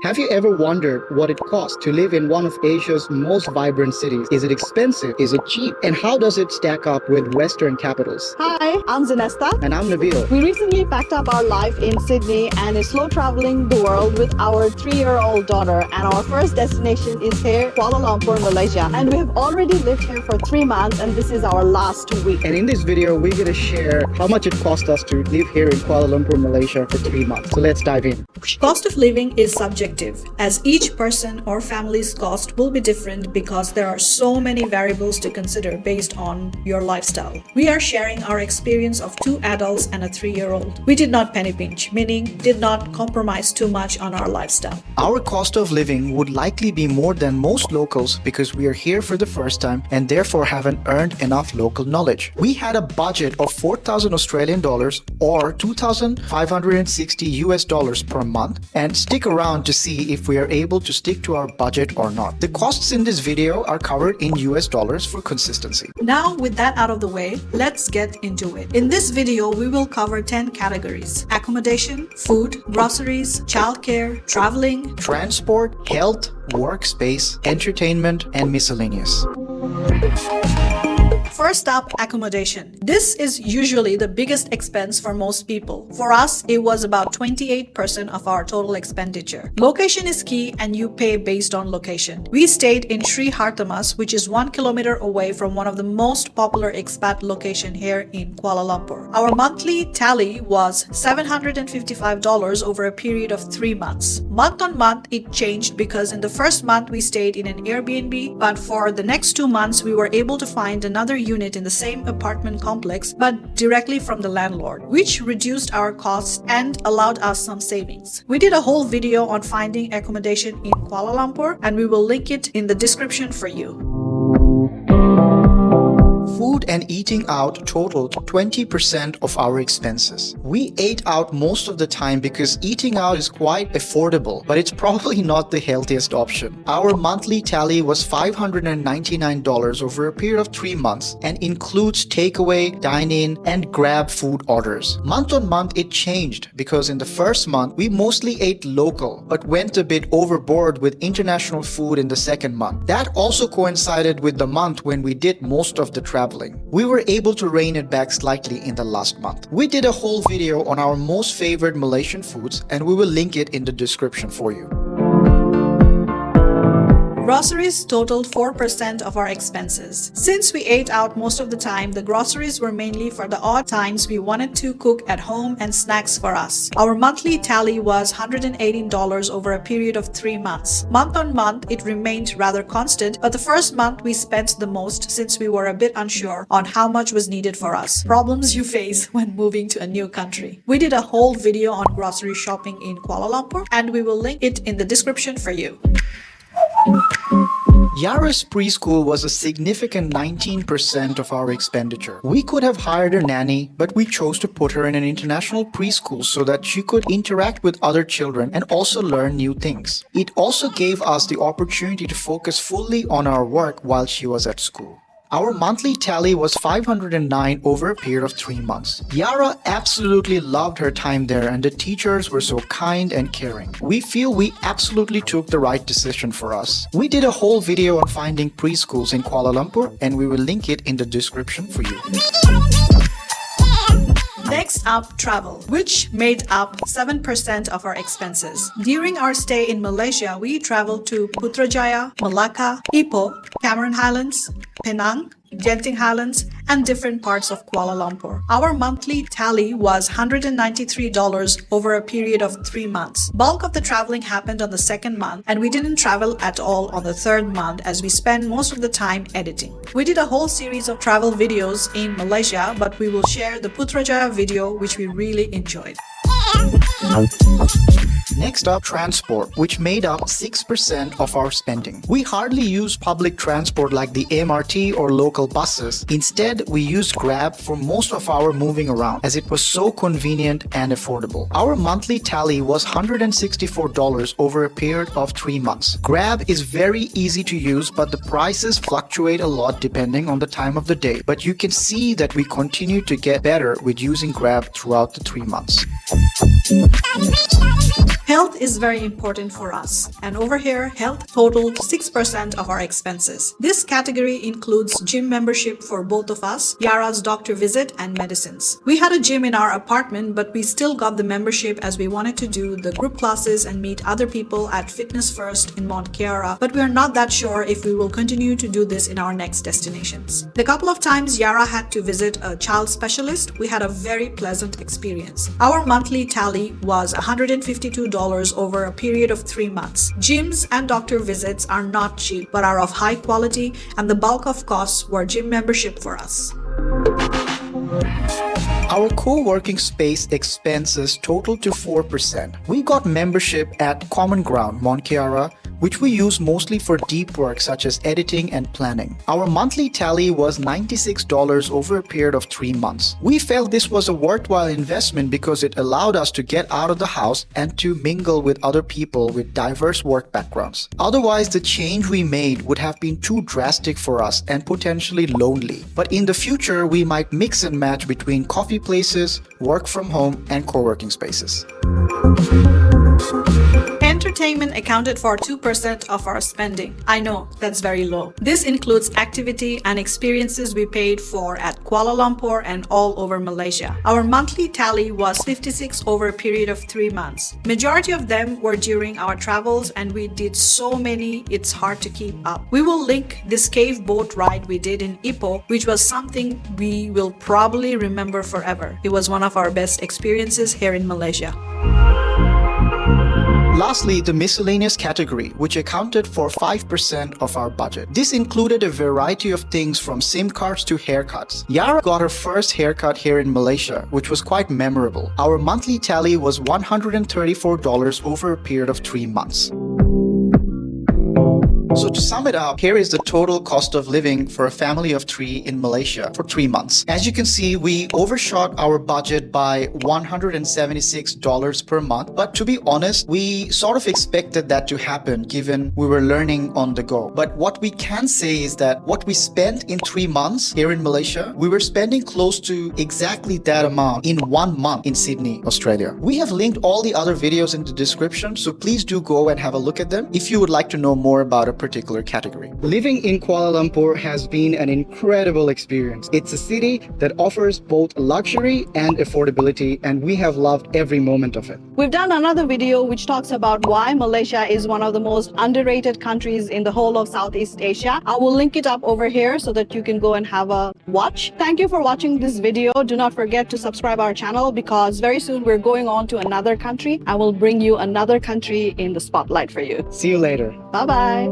Have you ever wondered what it costs to live in one of Asia's most vibrant cities? Is it expensive? Is it cheap? And how does it stack up with Western capitals? Hi, I'm Zenesta. And I'm Nabeel. We recently packed up our life in Sydney and is slow traveling the world with our 3-year-old daughter. And our first destination is here, Kuala Lumpur, Malaysia. And we have already lived here for 3 months and this is our last week. And in this video, we're going to share how much it cost us to live here in Kuala Lumpur, Malaysia for 3 months. So let's dive in. Cost of living is subjective, as each person or family's cost will be different because there are so many variables to consider based on your lifestyle. We are sharing our experience of 2 adults and a 3-year-old. We did not penny pinch, meaning did not compromise too much on our lifestyle. Our cost of living would likely be more than most locals because we are here for the first time and therefore haven't earned enough local knowledge. We had a budget of 4,000 Australian dollars or 2,560 US dollars per month, and stick around to see if we are able to stick to our budget or not. The costs in this video are covered in US dollars for consistency. Now, with that out of the way, let's get into it. In this video, we will cover 10 categories: accommodation, food, groceries, childcare, traveling, Transport, health, workspace, entertainment, and miscellaneous. First up, accommodation. This is usually the biggest expense for most people. For us, it was about 28% of our total expenditure. Location is key and you pay based on location. We stayed in Sri Hartamas, which is 1 kilometer away from one of the most popular expat location here in Kuala Lumpur. Our monthly tally was $755 over a period of 3 months. Month on month, it changed because in the first month we stayed in an Airbnb, but for the next 2 months we were able to find another unit in the same apartment complex but directly from the landlord, which reduced our costs and allowed us some savings. We did a whole video on finding accommodation in Kuala Lumpur and we will link it in the description for you. Food and eating out totaled 20% of our expenses. We ate out most of the time because eating out is quite affordable, but it's probably not the healthiest option. Our monthly tally was $599 over a period of 3 months and includes takeaway, dine-in, and grab food orders. Month on month, it changed because in the first month, we mostly ate local, but went a bit overboard with international food in the second month. That also coincided with the month when we did most of the traveling. We were able to rein it back slightly in the last month. We did a whole video on our most favorite Malaysian foods and we will link it in the description for you. Groceries totaled 4% of our expenses. Since we ate out most of the time, the groceries were mainly for the odd times we wanted to cook at home and snacks for us. Our monthly tally was $118 over a period of 3 months. Month on month, it remained rather constant, but the first month we spent the most since we were a bit unsure on how much was needed for us. Problems you face when moving to a new country. We did a whole video on grocery shopping in Kuala Lumpur and we will link it in the description for you. Yara's preschool was a significant 19% of our expenditure. We could have hired a nanny, but we chose to put her in an international preschool so that she could interact with other children and also learn new things. It also gave us the opportunity to focus fully on our work while she was at school. Our monthly tally was $509 over a period of 3 months. Yara absolutely loved her time there and the teachers were so kind and caring. We feel we absolutely took the right decision for us. We did a whole video on finding preschools in Kuala Lumpur and we will link it in the description for you. Next up, travel, which made up 7% of our expenses. During our stay in Malaysia, we traveled to Putrajaya, Malacca, Ipoh, Cameron Highlands, Penang, Genting Highlands, and different parts of Kuala Lumpur. Our monthly tally was $193 over a period of 3 months. Bulk of the traveling happened on the second month, and we didn't travel at all on the third month as we spent most of the time editing. We did a whole series of travel videos in Malaysia, but we will share the Putrajaya video, which we really enjoyed. Next up, transport, which made up 6% of our spending. We hardly used public transport like the MRT or local buses. Instead, we used Grab for most of our moving around as it was so convenient and affordable. Our monthly tally was $164 over a period of 3 months. Grab is very easy to use, but the prices fluctuate a lot depending on the time of the day. But you can see that we continue to get better with using Grab throughout the 3 months. Health is very important for us, and over here, health totaled 6% of our expenses. This category includes gym membership for both of us, Yara's doctor visit, and medicines. We had a gym in our apartment, but we still got the membership as we wanted to do the group classes and meet other people at Fitness First in Mount Kiara, but we are not that sure if we will continue to do this in our next destinations. The couple of times Yara had to visit a child specialist, we had a very pleasant experience. Our monthly tally was $152 over a period of 3 months. Gyms and doctor visits are not cheap but are of high quality, and the bulk of costs were gym membership for us. Our co-working space expenses totaled to 4%. We got membership at Common Ground, Mount Kiara, which we use mostly for deep work such as editing and planning. Our monthly tally was $96 over a period of 3 months. We felt this was a worthwhile investment because it allowed us to get out of the house and to mingle with other people with diverse work backgrounds. Otherwise, the change we made would have been too drastic for us and potentially lonely. But in the future, we might mix and match between coffee places, work from home, and co-working spaces. Entertainment accounted for 2% of our spending. I know, that's very low. This includes activity and experiences we paid for at Kuala Lumpur and all over Malaysia. Our monthly tally was 56 over a period of 3 months. Majority of them were during our travels, and we did so many it's hard to keep up. We will link this cave boat ride we did in Ipoh, which was something we will probably remember forever. It was one of our best experiences here in Malaysia. Lastly, the miscellaneous category, which accounted for 5% of our budget. This included a variety of things from SIM cards to haircuts. Yara got her first haircut here in Malaysia, which was quite memorable. Our monthly tally was $134 over a period of 3 months. So to sum it up, here is the total cost of living for a family of 3 in Malaysia for 3 months. As you can see, we overshot our budget by $176 per month. But to be honest, we sort of expected that to happen given we were learning on the go. But what we can say is that what we spent in 3 months here in Malaysia, we were spending close to exactly that amount in 1 month in Sydney, Australia. We have linked all the other videos in the description, so please do go and have a look at them if you would like to know more about a particular category. Living in Kuala Lumpur has been an incredible experience. It's a city that offers both luxury and affordability, and we have loved every moment of it. We've done another video which talks about why Malaysia is one of the most underrated countries in the whole of Southeast Asia. I will link it up over here so that you can go and have a watch. Thank you for watching this video. Do not forget to subscribe our channel because very soon we're going on to another country. I will bring you another country in the spotlight for you. See you later. Bye-bye.